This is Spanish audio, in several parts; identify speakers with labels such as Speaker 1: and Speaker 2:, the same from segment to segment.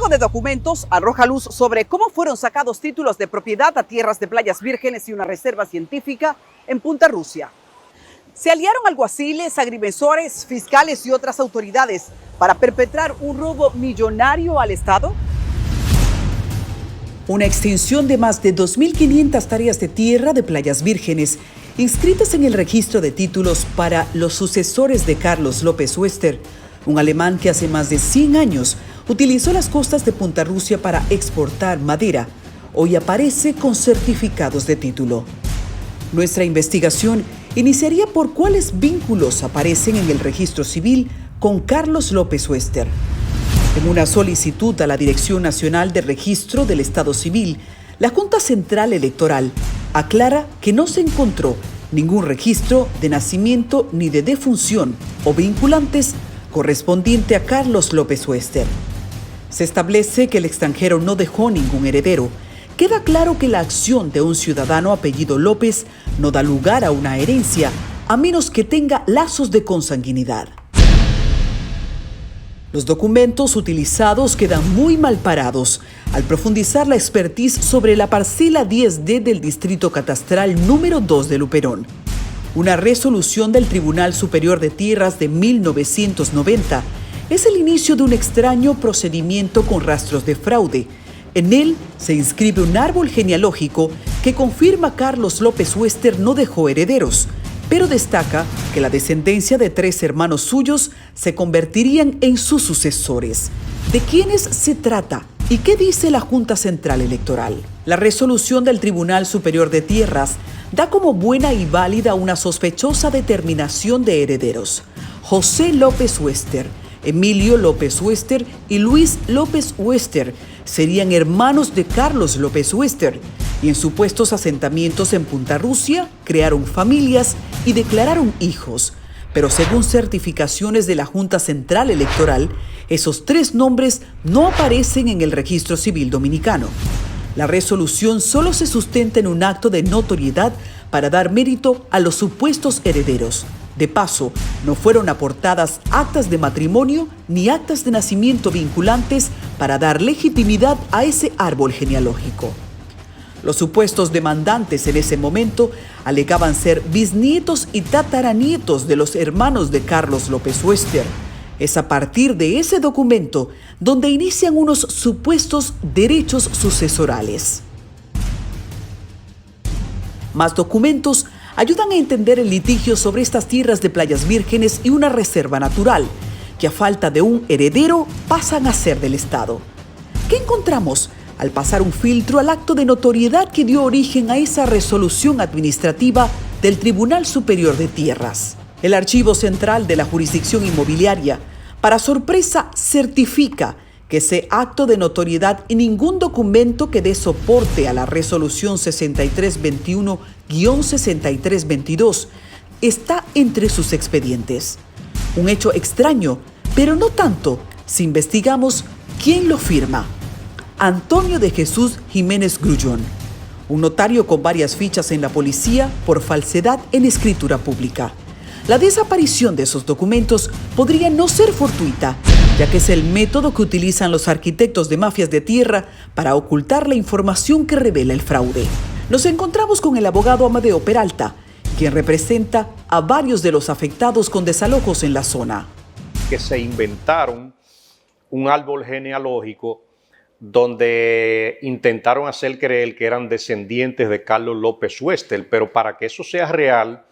Speaker 1: juego de documentos arroja luz sobre cómo fueron sacados títulos de propiedad a tierras de playas vírgenes y una reserva científica en Punta Rusia. Se aliaron alguaciles, agrimensores, fiscales y otras autoridades para perpetrar un robo millonario al Estado. Una extensión de más de 2.500 tareas de tierra de playas vírgenes inscritas en el registro de títulos para los sucesores de Carlos López Oester, un alemán que hace más de 100 años utilizó las costas de Punta Rusia para exportar madera. Hoy aparece con certificados de título. Nuestra investigación iniciaría por cuáles vínculos aparecen en el registro civil con Carlos López Oester. En una solicitud a la Dirección Nacional de Registro del Estado Civil, la Junta Central Electoral aclara que no se encontró ningún registro de nacimiento ni de defunción o vinculantes correspondiente a Carlos López Oester. Se establece que el extranjero no dejó ningún heredero. Queda claro que la acción de un ciudadano apellido López no da lugar a una herencia, a menos que tenga lazos de consanguinidad. Los documentos utilizados quedan muy mal parados al profundizar la expertise sobre la parcela 10D del Distrito Catastral número 2 de Luperón. Una resolución del Tribunal Superior de Tierras de 1990 es el inicio de un extraño procedimiento con rastros de fraude. En él se inscribe un árbol genealógico que confirma Carlos López Oester no dejó herederos, pero destaca que la descendencia de 3 hermanos suyos se convertirían en sus sucesores. ¿De quiénes se trata? ¿Y qué dice la Junta Central Electoral? La resolución del Tribunal Superior de Tierras da como buena y válida una sospechosa determinación de herederos. José López Oester, Emilio López Oester y Luis López Oester serían hermanos de Carlos López Oester y en supuestos asentamientos en Punta Rusia crearon familias y declararon hijos. Pero según certificaciones de la Junta Central Electoral, esos 3 nombres no aparecen en el registro civil dominicano. La resolución solo se sustenta en un acto de notoriedad para dar mérito a los supuestos herederos. De paso, no fueron aportadas actas de matrimonio ni actas de nacimiento vinculantes para dar legitimidad a ese árbol genealógico. Los supuestos demandantes en ese momento alegaban ser bisnietos y tataranietos de los hermanos de Carlos López Oester. Es a partir de ese documento donde inician unos supuestos derechos sucesorales. Más documentos ayudan a entender el litigio sobre estas tierras de playas vírgenes y una reserva natural, que a falta de un heredero pasan a ser del Estado. ¿Qué encontramos al pasar un filtro al acto de notoriedad que dio origen a esa resolución administrativa del Tribunal Superior de Tierras? El Archivo Central de la Jurisdicción Inmobiliaria, para sorpresa, certifica que ese acto de notoriedad y ningún documento que dé soporte a la resolución 6321-6322 está entre sus expedientes. Un hecho extraño, pero no tanto si investigamos quién lo firma. Antonio de Jesús Jiménez Grullón, un notario con varias fichas en la policía por falsedad en escritura pública. La desaparición de esos documentos podría no ser fortuita, ya que es el método que utilizan los arquitectos de mafias de tierra para ocultar la información que revela el fraude. Nos encontramos con el abogado Amadeo Peralta, quien representa a varios de los afectados con desalojos en la zona.
Speaker 2: Que se inventaron un árbol genealógico donde intentaron hacer creer que eran descendientes de Carlos López Oester, pero para que eso sea real,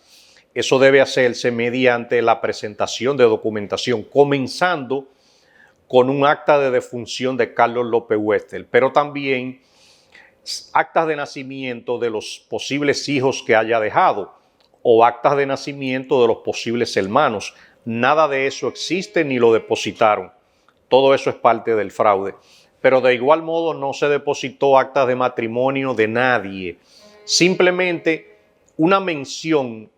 Speaker 2: eso debe hacerse mediante la presentación de documentación, comenzando con un acta de defunción de Carlos López Oester, pero también actas de nacimiento de los posibles hijos que haya dejado o actas de nacimiento de los posibles hermanos. Nada de eso existe ni lo depositaron. Todo eso es parte del fraude. Pero de igual modo no se depositó actas de matrimonio de nadie. Simplemente una mención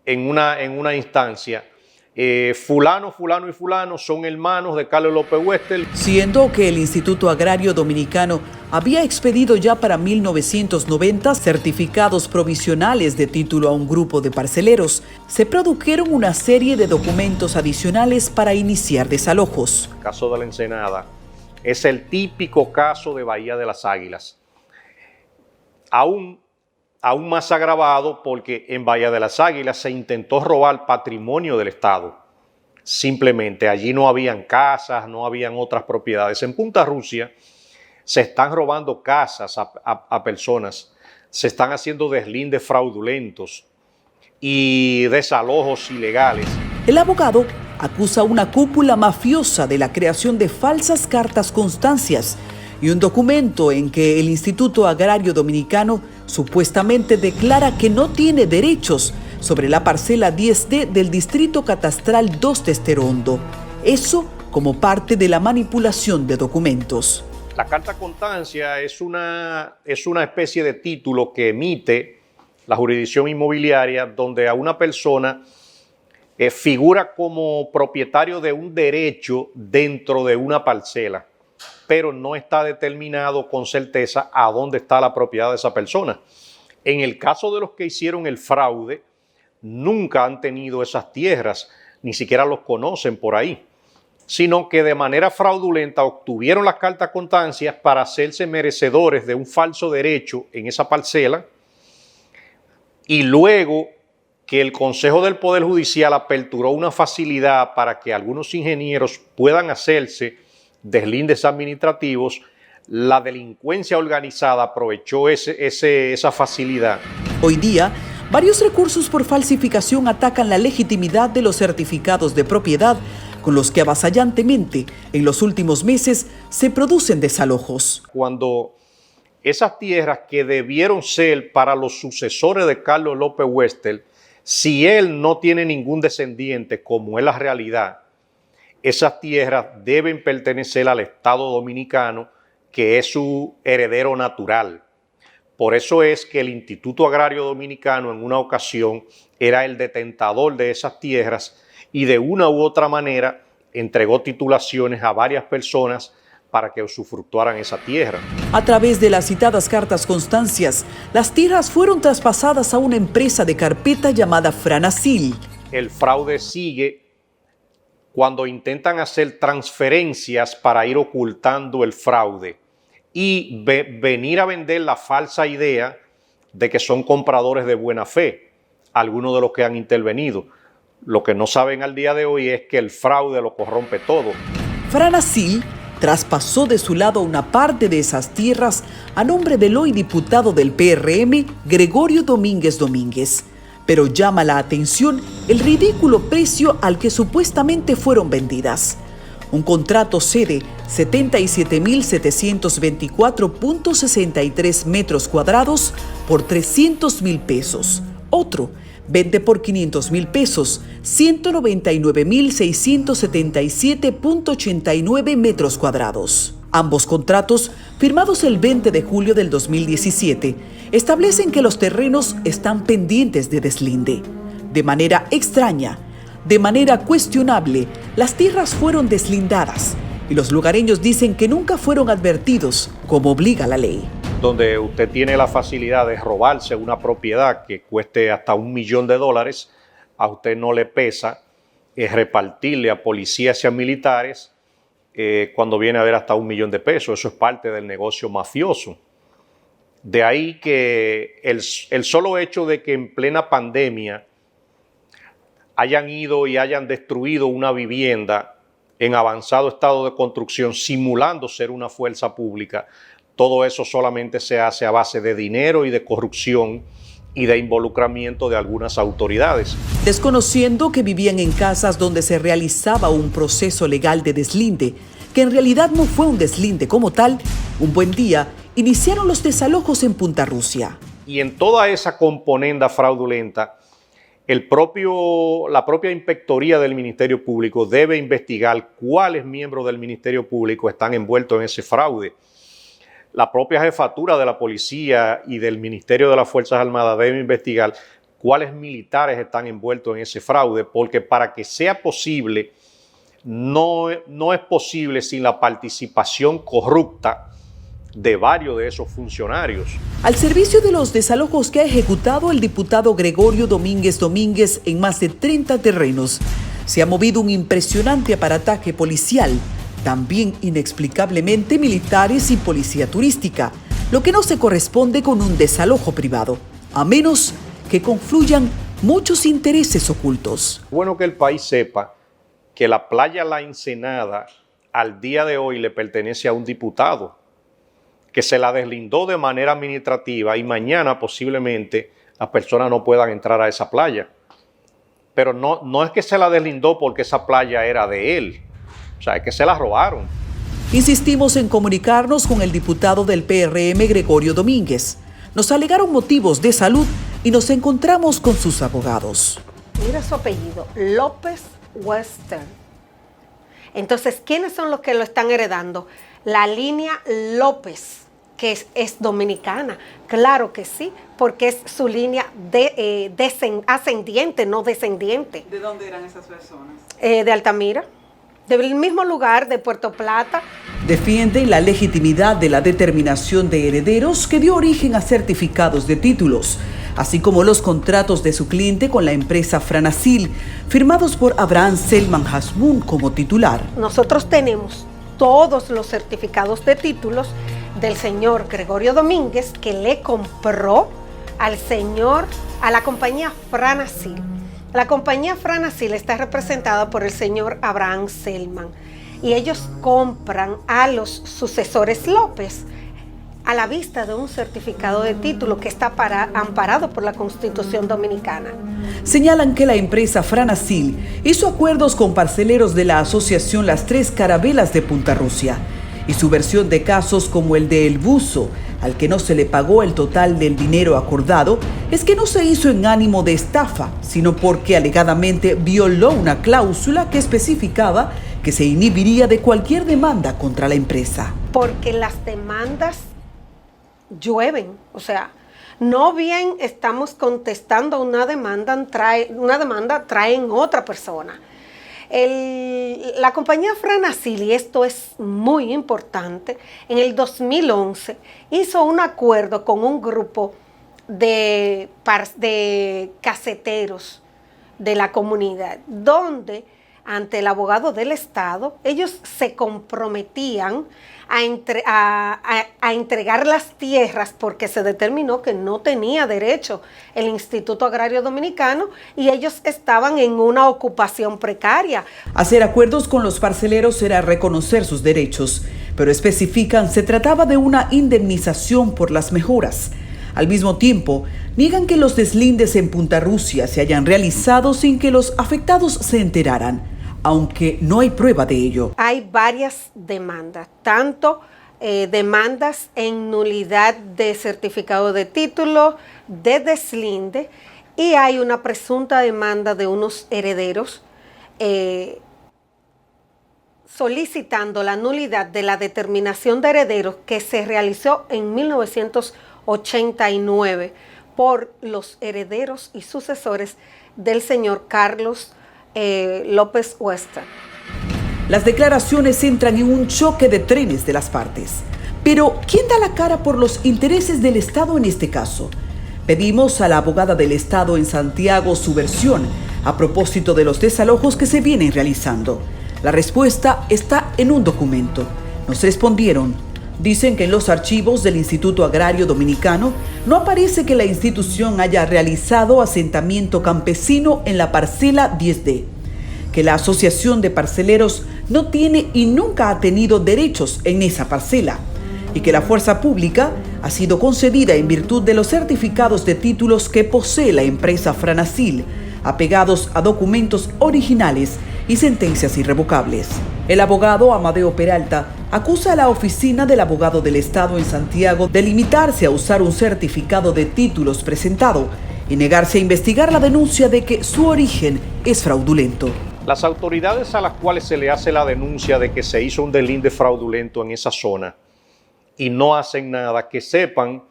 Speaker 2: en una instancia. Fulano, fulano y fulano son hermanos de Carlos López Oester.
Speaker 1: Siendo que el Instituto Agrario Dominicano había expedido ya para 1990 certificados provisionales de título a un grupo de parceleros, se produjeron una serie de documentos adicionales para iniciar desalojos.
Speaker 2: En el caso de la Ensenada, Es el típico caso de Bahía de las Águilas. Aún más agravado porque en Bahía de las Águilas se intentó robar patrimonio del Estado. Simplemente allí no habían casas, no habían otras propiedades. En Punta Rusia se están robando casas a personas, se están haciendo deslindes fraudulentos y desalojos ilegales.
Speaker 1: El abogado acusa a una cúpula mafiosa de la creación de falsas cartas constancias y un documento en que el Instituto Agrario Dominicano supuestamente declara que no tiene derechos sobre la parcela 10D del Distrito Catastral 2 de Estero Hondo. Eso como parte de la manipulación de documentos.
Speaker 2: La carta constancia es una especie de título que emite la jurisdicción inmobiliaria donde a una persona figura como propietario de un derecho dentro de una parcela, pero no está determinado con certeza a dónde está la propiedad de esa persona. En el caso de los que hicieron el fraude, nunca han tenido esas tierras, ni siquiera los conocen por ahí, sino que de manera fraudulenta obtuvieron las cartas constancias para hacerse merecedores de un falso derecho en esa parcela y luego que el Consejo del Poder Judicial aperturó una facilidad para que algunos ingenieros puedan hacerse deslindes administrativos, la delincuencia organizada aprovechó esa facilidad.
Speaker 1: Hoy día, varios recursos por falsificación atacan la legitimidad de los certificados de propiedad con los que avasallantemente en los últimos meses se producen desalojos.
Speaker 2: Cuando esas tierras que debieron ser para los sucesores de Carlos López Wextel, si él no tiene ningún descendiente, como es la realidad, esas tierras deben pertenecer al Estado Dominicano, que es su heredero natural. Por eso es que el Instituto Agrario Dominicano en una ocasión era el detentador de esas tierras y de una u otra manera entregó titulaciones a varias personas para que usufructuaran esa tierra.
Speaker 1: A través de las citadas cartas constancias, las tierras fueron traspasadas a una empresa de carpeta llamada Franasil.
Speaker 2: El fraude sigue cuando intentan hacer transferencias para ir ocultando el fraude y venir a vender la falsa idea de que son compradores de buena fe, algunos de los que han intervenido. Lo que no saben al día de hoy es que el fraude lo corrompe todo.
Speaker 1: Franasil traspasó de su lado una parte de esas tierras a nombre del hoy diputado del PRM, Gregorio Domínguez Domínguez. Pero llama la atención el ridículo precio al que supuestamente fueron vendidas. Un contrato cede 77.724.63 metros cuadrados por 300.000 pesos. Otro vende por 500.000 pesos 199.677.89 metros cuadrados. Ambos contratos, firmados el 20 de julio del 2017, establecen que los terrenos están pendientes de deslinde. De manera extraña, de manera cuestionable, las tierras fueron deslindadas y los lugareños dicen que nunca fueron advertidos, como obliga la ley.
Speaker 2: Donde usted tiene la facilidad de robarse una propiedad que cueste hasta $1 millón, a usted no le pesa repartirle a policías y a militares cuando viene a ver hasta $1 millón. Eso es parte del negocio mafioso. De ahí que el solo hecho de que en plena pandemia hayan ido y hayan destruido una vivienda en avanzado estado de construcción, simulando ser una fuerza pública, todo eso solamente se hace a base de dinero y de corrupción y de involucramiento de algunas autoridades.
Speaker 1: Desconociendo que vivían en casas donde se realizaba un proceso legal de deslinde, que en realidad no fue un deslinde como tal, un buen día iniciaron los desalojos en Punta Rusia.
Speaker 2: Y en toda esa componenda fraudulenta, la propia Inspectoría del Ministerio Público debe investigar cuáles miembros del Ministerio Público están envueltos en ese fraude. La propia jefatura de la policía y del Ministerio de las Fuerzas Armadas debe investigar cuáles militares están envueltos en ese fraude, porque para que sea posible, no es posible sin la participación corrupta de varios de esos funcionarios.
Speaker 1: Al servicio de los desalojos que ha ejecutado el diputado Gregorio Domínguez Domínguez en más de 30 terrenos, se ha movido un impresionante aparataje policial, También inexplicablemente militares y policía turística, lo que no se corresponde con un desalojo privado, a menos que confluyan muchos intereses ocultos.
Speaker 2: Bueno que el país sepa que la playa La Ensenada al día de hoy le pertenece a un diputado que se la deslindó de manera administrativa y mañana posiblemente las personas no puedan entrar a esa playa. Pero no es que se la deslindó porque esa playa era de él, o sea, es que se la robaron.
Speaker 1: Insistimos en comunicarnos con el diputado del PRM, Gregorio Domínguez. Nos alegaron motivos de salud y nos encontramos con sus abogados.
Speaker 3: Mira su apellido, López Western. Entonces, ¿quiénes son los que lo están heredando? La línea López, que es dominicana. Claro que sí, porque es su línea ascendiente, no descendiente.
Speaker 4: ¿De dónde eran esas personas?
Speaker 3: De Altamira, del mismo lugar, de Puerto Plata.
Speaker 1: Defienden la legitimidad de la determinación de herederos que dio origen a certificados de títulos, así como los contratos de su cliente con la empresa Franasil, firmados por Abraham Selman Hasbún como titular.
Speaker 3: Nosotros tenemos todos los certificados de títulos del señor Gregorio Domínguez, que le compró a la compañía Franasil. La compañía Franasil está representada por el señor Abraham Selman y ellos compran a los sucesores López a la vista de un certificado de título que está amparado por la Constitución Dominicana.
Speaker 1: Señalan que la empresa Franasil hizo acuerdos con parceleros de la asociación Las Tres Carabelas de Punta Rusia y su versión de casos como el de El Buzo, al que no se le pagó el total del dinero acordado, es que no se hizo en ánimo de estafa, sino porque alegadamente violó una cláusula que especificaba que se inhibiría de cualquier demanda contra la empresa.
Speaker 3: Porque las demandas llueven, o sea, no bien estamos contestando una demanda, traen otra persona. La compañía Franasil, y esto es muy importante, en el 2011 hizo un acuerdo con un grupo de caseteros de la comunidad, donde ante el abogado del Estado, ellos se comprometían a entregar las tierras porque se determinó que no tenía derecho el Instituto Agrario Dominicano y ellos estaban en una ocupación precaria.
Speaker 1: Hacer acuerdos con los parceleros era reconocer sus derechos, pero especifican se trataba de una indemnización por las mejoras. Al mismo tiempo, niegan que los deslindes en Punta Rusia se hayan realizado sin que los afectados se enteraran, aunque no hay prueba de ello.
Speaker 3: Hay varias demandas, tanto demandas en nulidad de certificado de título, de deslinde, y hay una presunta demanda de unos herederos solicitando la nulidad de la determinación de herederos que se realizó en 1989 por los herederos y sucesores del señor Carlos López Western.
Speaker 1: Las declaraciones entran en un choque de trenes de las partes. Pero, ¿quién da la cara por los intereses del Estado en este caso? Pedimos a la abogada del Estado en Santiago su versión a propósito de los desalojos que se vienen realizando. La respuesta está en un documento. Nos respondieron. Dicen que en los archivos del Instituto Agrario Dominicano no aparece que la institución haya realizado asentamiento campesino en la parcela 10D, que la Asociación de Parceleros no tiene y nunca ha tenido derechos en esa parcela, y que la fuerza pública ha sido concedida en virtud de los certificados de títulos que posee la empresa Franasil, apegados a documentos originales y sentencias irrevocables. El abogado Amadeo Peralta acusa a la oficina del abogado del Estado en Santiago de limitarse a usar un certificado de títulos presentado y negarse a investigar la denuncia de que su origen es fraudulento.
Speaker 2: Las autoridades a las cuales se le hace la denuncia de que se hizo un deslinde fraudulento en esa zona y no hacen nada, que sepan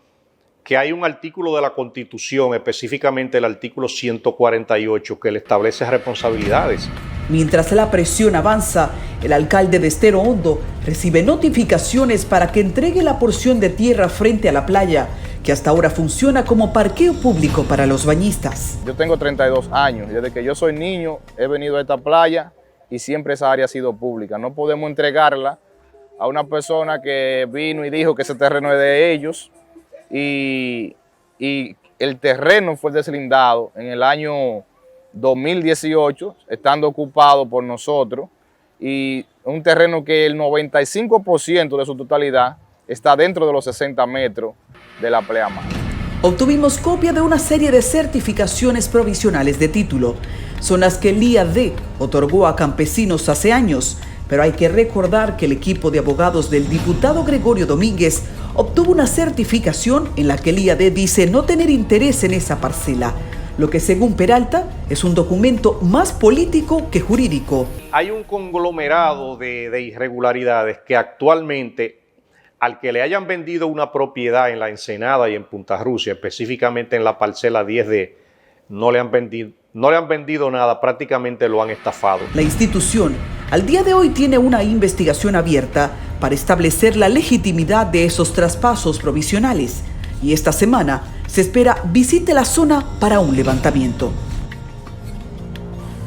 Speaker 2: que hay un artículo de la Constitución, específicamente el artículo 148, que le establece responsabilidades.
Speaker 1: Mientras la presión avanza, el alcalde de Estero Hondo recibe notificaciones para que entregue la porción de tierra frente a la playa, que hasta ahora funciona como parqueo público para los bañistas.
Speaker 5: Yo tengo 32 años, desde que yo soy niño he venido a esta playa
Speaker 4: y siempre esa área ha sido pública. No podemos entregarla a una persona que vino y dijo que ese terreno es de ellos y el terreno fue deslindado en el año 2018, estando ocupado por nosotros, y un terreno que el 95% de su totalidad está dentro de los 60 metros de la pleamar.
Speaker 1: Obtuvimos copia de una serie de certificaciones provisionales de título. Son las que el IAD otorgó a campesinos hace años, pero hay que recordar que el equipo de abogados del diputado Gregorio Domínguez obtuvo una certificación en la que el IAD dice no tener interés en esa parcela, lo que según Peralta es un documento más político que jurídico.
Speaker 2: Hay un conglomerado de irregularidades que actualmente, al que le hayan vendido una propiedad en la Ensenada y en Punta Rusia, específicamente en la parcela 10D, no le han vendido nada, prácticamente lo han estafado.
Speaker 1: La institución al día de hoy tiene una investigación abierta para establecer la legitimidad de esos traspasos provisionales y esta semana se espera visite la zona para un levantamiento.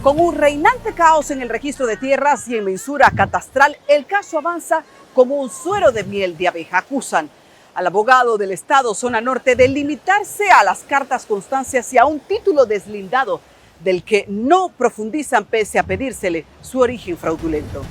Speaker 5: Con un reinante caos en el registro de tierras y en mensura catastral, el caso avanza como un suero de miel de abeja. Acusan al abogado del Estado Zona Norte de limitarse a las cartas constancias y a un título deslindado del que no profundizan pese a pedírsele su origen fraudulento.